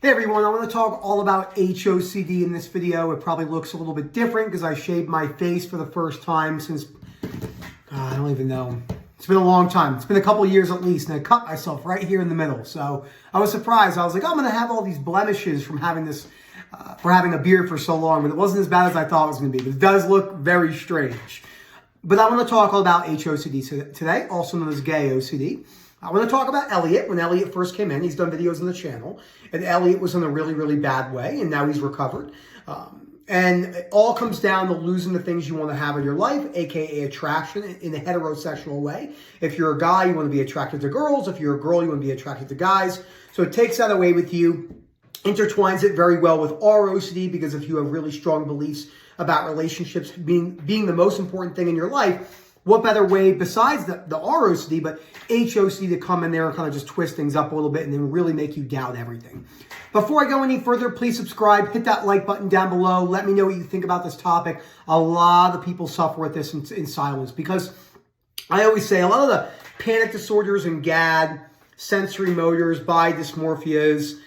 Hey everyone, I want to talk all about HOCD in this video. It probably looks a little bit different because I shaved my face for the first time since, I don't even know. It's been a long time. It's been a couple of years at least, and I cut myself right here in the middle. So I was surprised. I was like, I'm going to have all these blemishes from having this, for having a beard for so long, but it wasn't as bad as I thought it was going to be. But it does look very strange. But I want to talk all about HOCD today, also known as gay OCD. I want to talk about Elliot. When Elliot first came in, he's done videos on the channel, and Elliot was in a really, really bad way, and now he's recovered. And it all comes down to losing the things you want to have in your life, aka attraction in a heterosexual way. If you're a guy, you want to be attracted to girls. If you're a girl, you want to be attracted to guys. So it takes that away with you, intertwines it very well with our OCD, because if you have really strong beliefs about relationships being the most important thing in your life, what better way besides the ROCD, but HOCD to come in there and kind of just twist things up a little bit and then really make you doubt everything. Before I go any further, please subscribe, hit that like button down below. Let me know what you think about this topic. A lot of people suffer with this in silence, because I always say a lot of the panic disorders and GAD, sensory motors, body dysmorphias,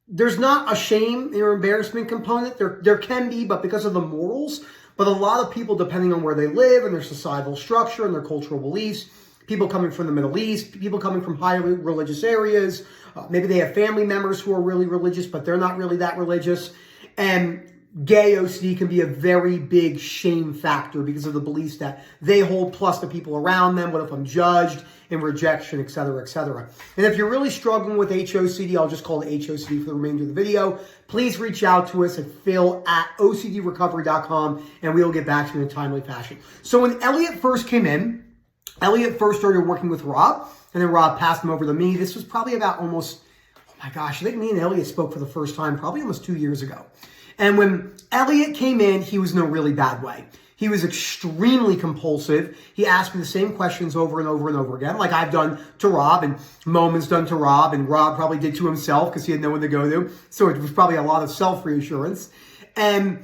there's not a shame or embarrassment component. There can be, but because of the morals. But a lot of people, depending on where they live and their societal structure and their cultural beliefs, people coming from the Middle East, people coming from highly religious areas, maybe they have family members who are really religious, but they're not really that religious. And gay OCD can be a very big shame factor because of the beliefs that they hold, plus the people around them. What if I'm judged and rejection, et cetera, et cetera. And if you're really struggling with HOCD, I'll just call it HOCD for the remainder of the video. Please reach out to us at phil@ocdrecovery.com, and we'll get back to you in a timely fashion. So when Elliot first came in, Elliot first started working with Rob, and then Rob passed him over to me. This was probably about almost, oh my gosh, I think me and Elliot spoke for the first time probably almost 2 years ago. And when Elliot came in, he was in a really bad way. He was extremely compulsive. He asked me the same questions over and over and over again, like I've done to Rob, and Momin's done to Rob, and Rob probably did to himself because he had no one to go to. So it was probably a lot of self-reassurance. And,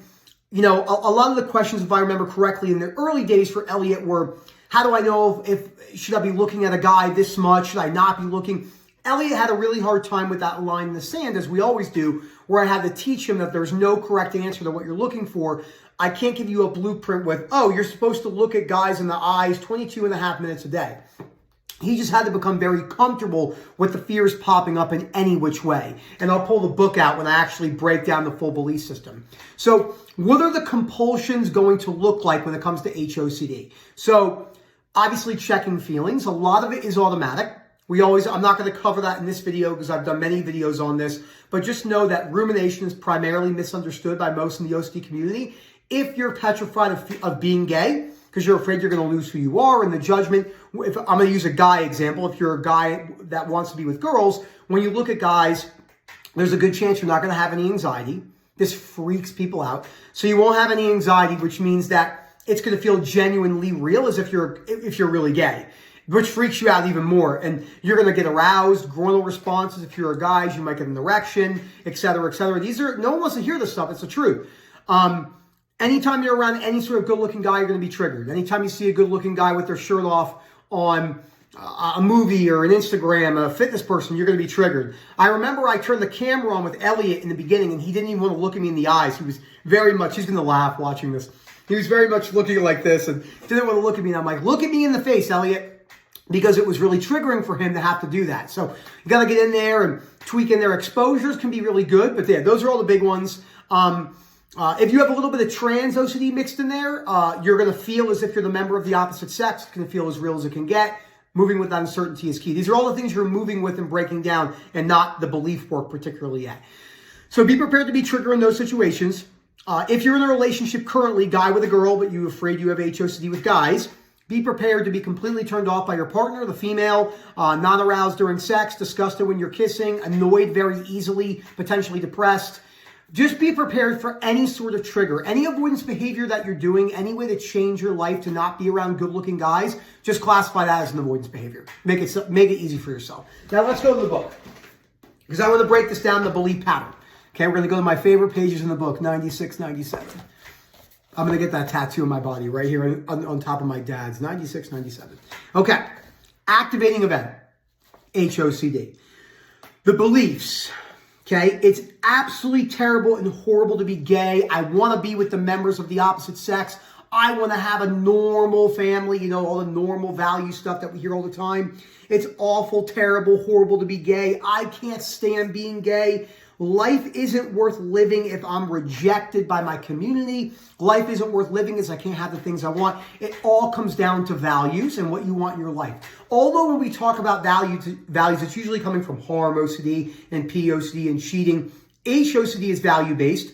you know, a lot of the questions, if I remember correctly, in the early days for Elliot were, how do I know if should I be looking at a guy this much? Should I not be looking? Elliot had a really hard time with that line in the sand, as we always do, where I had to teach him that there's no correct answer to what you're looking for. I can't give you a blueprint with, oh, you're supposed to look at guys in the eyes 22 and a half minutes a day. He just had to become very comfortable with the fears popping up in any which way. And I'll pull the book out when I actually break down the full belief system. So what are the compulsions going to look like when it comes to HOCD? So obviously checking feelings. A lot of it is automatic. I'm not going to cover that in this video because I've done many videos on this, but just know that rumination is primarily misunderstood by most in the OCD community. If you're petrified of being gay, because you're afraid you're going to lose who you are and the judgment, I'm going to use a guy example. If you're a guy that wants to be with girls, when you look at guys, there's a good chance you're not going to have any anxiety. This freaks people out. So you won't have any anxiety, which means that it's going to feel genuinely real, as if you're really gay, which freaks you out even more. And you're going to get aroused, groinal responses. If you're a guy, you might get an erection, et cetera, et cetera. No one wants to hear this stuff. It's the truth. Anytime you're around any sort of good-looking guy, you're going to be triggered. Anytime you see a good-looking guy with their shirt off on a movie or an Instagram, a fitness person, you're going to be triggered. I remember I turned the camera on with Elliot in the beginning, and he didn't even want to look at me in the eyes. He was very much, he's going to laugh watching this. He was very much looking like this and didn't want to look at me. And I'm like, look at me in the face, Elliot, because it was really triggering for him to have to do that. So you got to get in there and tweak in there. Exposures can be really good, but yeah, those are all the big ones. If you have a little bit of trans OCD mixed in there, you're going to feel as if you're the member of the opposite sex. It's going to feel as real as it can get. Moving with uncertainty is key. These are all the things you're moving with and breaking down, and not the belief work particularly yet. So be prepared to be triggered in those situations. If you're in a relationship currently, guy with a girl, but you're afraid you have HOCD with guys, be prepared to be completely turned off by your partner, the female, non-aroused during sex, disgusted when you're kissing, annoyed very easily, potentially depressed. Just be prepared for any sort of trigger, any avoidance behavior that you're doing, any way to change your life to not be around good-looking guys. Just classify that as an avoidance behavior. Make it easy for yourself. Now let's go to the book, because I want to break this down, the belief pattern. Okay, we're going to go to my favorite pages in the book, 96, 97. I'm going to get that tattoo on my body right here on top of my dad's, 96, 97. Okay, activating event, HOCD. The beliefs. Okay, it's absolutely terrible and horrible to be gay. I want to be with the members of the opposite sex. I want to have a normal family, you know, all the normal value stuff that we hear all the time. It's awful, terrible, horrible to be gay. I can't stand being gay. Life isn't worth living if I'm rejected by my community. Life isn't worth living if I can't have the things I want. It all comes down to values and what you want in your life. Although when we talk about values, it's usually coming from harm OCD and POCD and cheating. HOCD is value-based.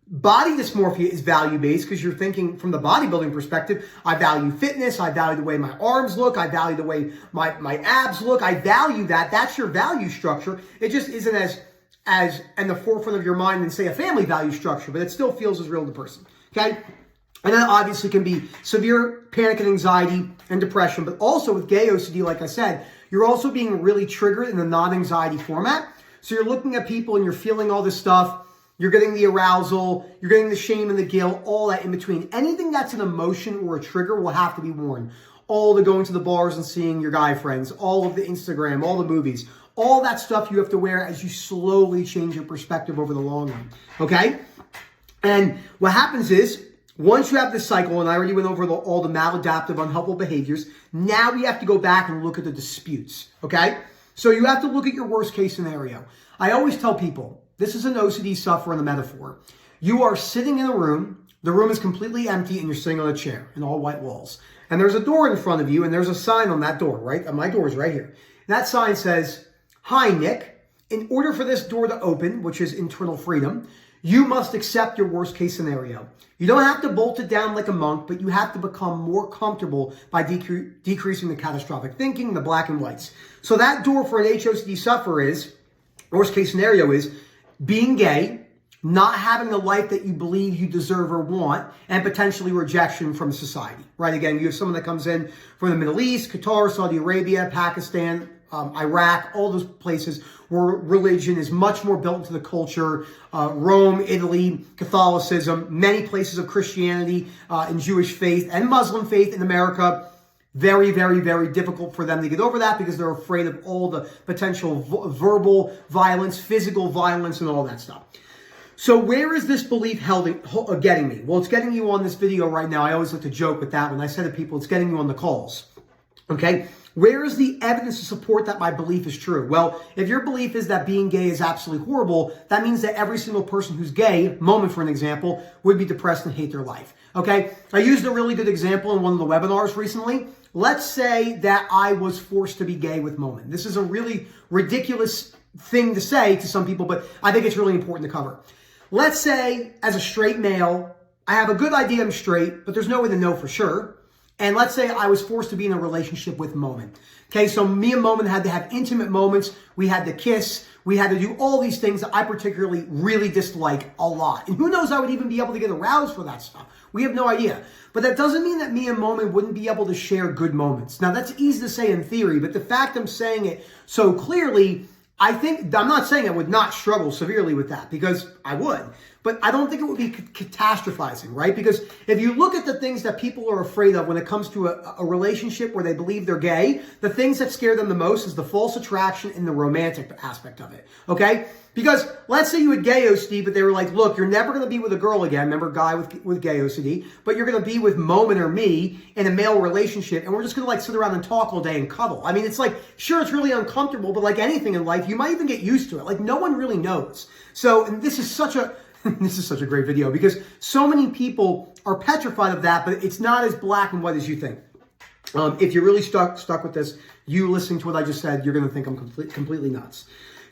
Body dysmorphia is value-based because you're thinking from the bodybuilding perspective, I value fitness, I value the way my arms look, I value the way my abs look, I value that. That's your value structure. It just isn't as in the forefront of your mind than, say, a family value structure, but it still feels as real to the person, okay? And then obviously can be severe panic and anxiety and depression, but also with gay OCD, like I said, you're also being really triggered in the non-anxiety format. So you're looking at people and you're feeling all this stuff. You're getting the arousal, you're getting the shame and the guilt, all that in between. Anything that's an emotion or a trigger will have to be worn. All the going to the bars and seeing your guy friends, all of the Instagram, all the movies, all that stuff you have to wear as you slowly change your perspective over the long run, okay? And what happens is, once you have this cycle, and I already went over all the maladaptive, unhelpful behaviors, now we have to go back and look at the disputes, okay? So you have to look at your worst case scenario. I always tell people, this is an OCD sufferer in the metaphor. You are sitting in a room, the room is completely empty, and you're sitting on a chair and all white walls. And there's a door in front of you, and there's a sign on that door, right? And my door is right here. And that sign says, "Hi, Nick. In order for this door to open," which is internal freedom, "you must accept your worst case scenario. You don't have to bolt it down like a monk, but you have to become more comfortable by decreasing the catastrophic thinking, the black and whites." So that door for an HOCD sufferer is, worst case scenario is, being gay, not having the life that you believe you deserve or want, and potentially rejection from society, right? Again, you have someone that comes in from the Middle East, Qatar, Saudi Arabia, Pakistan, Iraq, all those places where religion is much more built into the culture. Rome, Italy, Catholicism, many places of Christianity and Jewish faith and Muslim faith in America. Very, very, very difficult for them to get over that because they're afraid of all the potential verbal violence, physical violence, and all that stuff. So where is this belief getting me? Well, it's getting you on this video right now. I always like to joke with that when I say to people, it's getting you on the calls. Okay? Where is the evidence to support that my belief is true? Well, if your belief is that being gay is absolutely horrible, that means that every single person who's gay, Moment for an example, would be depressed and hate their life. Okay? I used a really good example in one of the webinars recently. Let's say that I was forced to be gay with Moment. This is a really ridiculous thing to say to some people, but I think it's really important to cover. Let's say, as a straight male, I have a good idea I'm straight, but there's no way to know for sure. And let's say I was forced to be in a relationship with Moment. Okay, so me and Moment had to have intimate moments. We had to kiss. We had to do all these things that I particularly really dislike a lot. And who knows, I would even be able to get aroused for that stuff. We have no idea. But that doesn't mean that me and Moment wouldn't be able to share good moments. Now, that's easy to say in theory, but the fact I'm saying it so clearly, I'm not saying I would not struggle severely with that, because I would. But I don't think it would be catastrophizing, right? Because if you look at the things that people are afraid of when it comes to a relationship where they believe they're gay, the things that scare them the most is the false attraction and the romantic aspect of it, okay? Because let's say you had gay OCD, but they were like, look, you're never going to be with a girl again. Remember, guy with gay OCD, but you're going to be with Moment or me in a male relationship, and we're just going to like sit around and talk all day and cuddle. I mean, it's like, sure, it's really uncomfortable, but like anything in life, you might even get used to it. Like no one really knows. So, and this is such a great video because so many people are petrified of that, but it's not as black and white as you think. If you're really stuck with this, you listening to what I just said, you're going to think I'm completely nuts.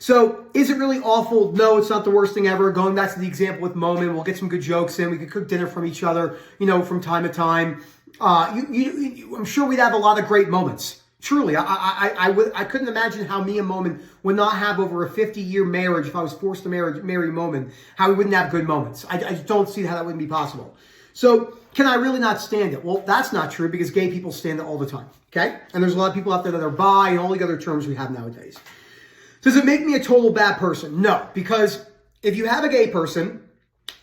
So is it really awful? No, it's not the worst thing ever. Going back to the example with Moment, we'll get some good jokes in. We could cook dinner from each other, from time to time. I'm sure we'd have a lot of great moments. Truly, I couldn't imagine how me and Moment would not have over a 50-year marriage if I was forced to marry Moment, how we wouldn't have good moments. I just don't see how that wouldn't be possible. So can I really not stand it? Well, that's not true because gay people stand it all the time, okay? And there's a lot of people out there that are bi and all the other terms we have nowadays. Does it make me a total bad person? No, because if you have a gay person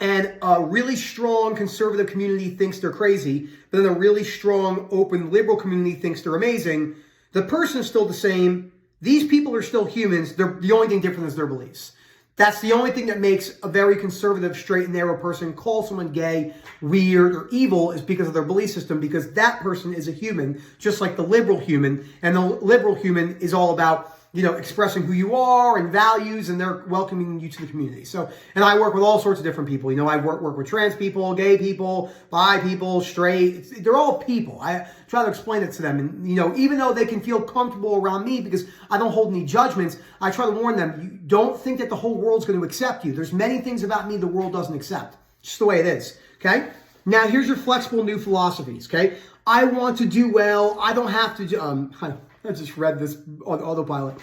and a really strong conservative community thinks they're crazy, but then a really strong open liberal community thinks they're amazing, the person is still the same. These people are still humans. The only thing different is their beliefs. That's the only thing that makes a very conservative, straight and narrow person call someone gay, weird, or evil is because of their belief system, because that person is a human, just like the liberal human. And the liberal human is all about, expressing who you are and values, and they're welcoming you to the community. So, and I work with all sorts of different people. I work with trans people, gay people, bi people, straight. They're all people. I try to explain it to them. And, even though they can feel comfortable around me because I don't hold any judgments, I try to warn them, you don't think that the whole world's going to accept you. There's many things about me the world doesn't accept. Just the way it is. Okay? Now, here's your flexible new philosophies. Okay? I want to do well. I don't have to I just read this on autopilot.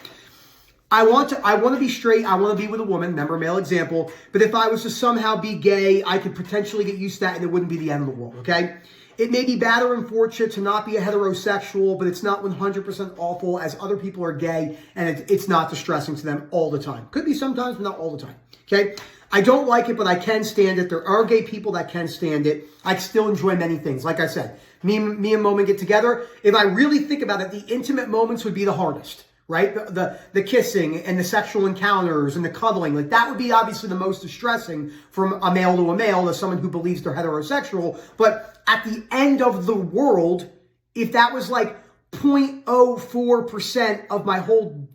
I want to be straight. I want to be with a woman. Remember, male example. But if I was to somehow be gay, I could potentially get used to that, and it wouldn't be the end of the world. Okay? It may be bad or unfortunate to not be a heterosexual, but it's not 100% awful, as other people are gay, and it's not distressing to them all the time. Could be sometimes, but not all the time. Okay? I don't like it, but I can stand it. There are gay people that can stand it. I still enjoy many things. Like I said, me and Moment get together. If I really think about it, the intimate moments would be the hardest, right? The kissing and the sexual encounters and the cuddling. Like, that would be obviously the most distressing from a male to someone who believes they're heterosexual. But at the end of the world, if that was like 0.04% of my whole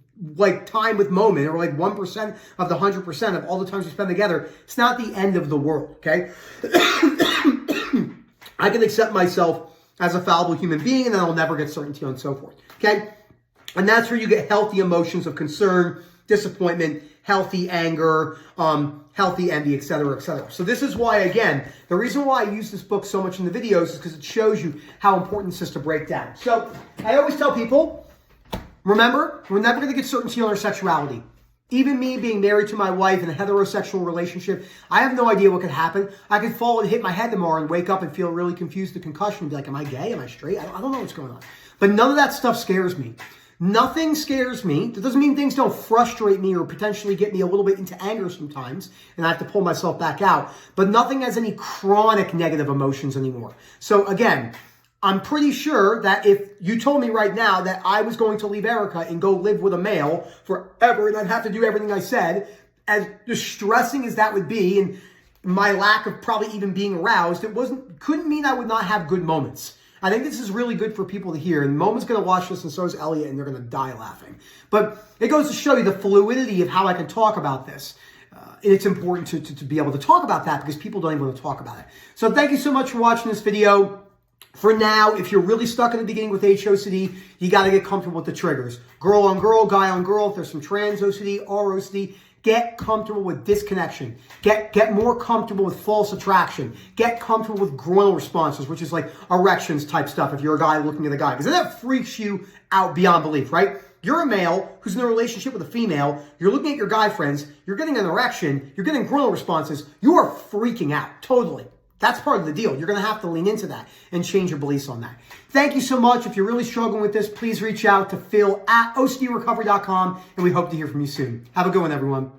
time with Moment, or 1% of the 100% of all the times we spend together, it's not the end of the world, okay? I can accept myself as a fallible human being, and then I'll never get certainty and so forth, okay? And that's where you get healthy emotions of concern, disappointment, healthy anger, healthy envy, etc., etc. So this is why, again, the reason why I use this book so much in the videos is because it shows you how important this is to break down. So I always tell people, remember, we're never going to get certainty on our sexuality. Even me being married to my wife in a heterosexual relationship, I have no idea what could happen. I could fall and hit my head tomorrow and wake up and feel really confused, the concussion, and be like, am I gay? Am I straight? I don't know what's going on. But none of that stuff scares me. Nothing scares me. That doesn't mean things don't frustrate me or potentially get me a little bit into anger sometimes, and I have to pull myself back out. But nothing has any chronic negative emotions anymore. So again, I'm pretty sure that if you told me right now that I was going to leave Erica and go live with a male forever, and I'd have to do everything I said, as distressing as that would be, and my lack of probably even being aroused, couldn't mean I would not have good moments. I think this is really good for people to hear, and Moment's going to watch this, and so is Elliot, and they're going to die laughing. But it goes to show you the fluidity of how I can talk about this. It's important to be able to talk about that, because people don't even want to talk about it. So thank you so much for watching this video. For now, if you're really stuck in the beginning with HOCD, you got to get comfortable with the triggers. Girl on girl, guy on girl. If there's some trans OCD, ROCD, get comfortable with disconnection. Get more comfortable with false attraction. Get comfortable with groinal responses, which is like erections type stuff if you're a guy looking at a guy. Because that freaks you out beyond belief, right? You're a male who's in a relationship with a female. You're looking at your guy friends. You're getting an erection. You're getting groinal responses. You are freaking out, totally. That's part of the deal. You're going to have to lean into that and change your beliefs on that. Thank you so much. If you're really struggling with this, please reach out to Phil at OCDrecovery.com, and we hope to hear from you soon. Have a good one, everyone.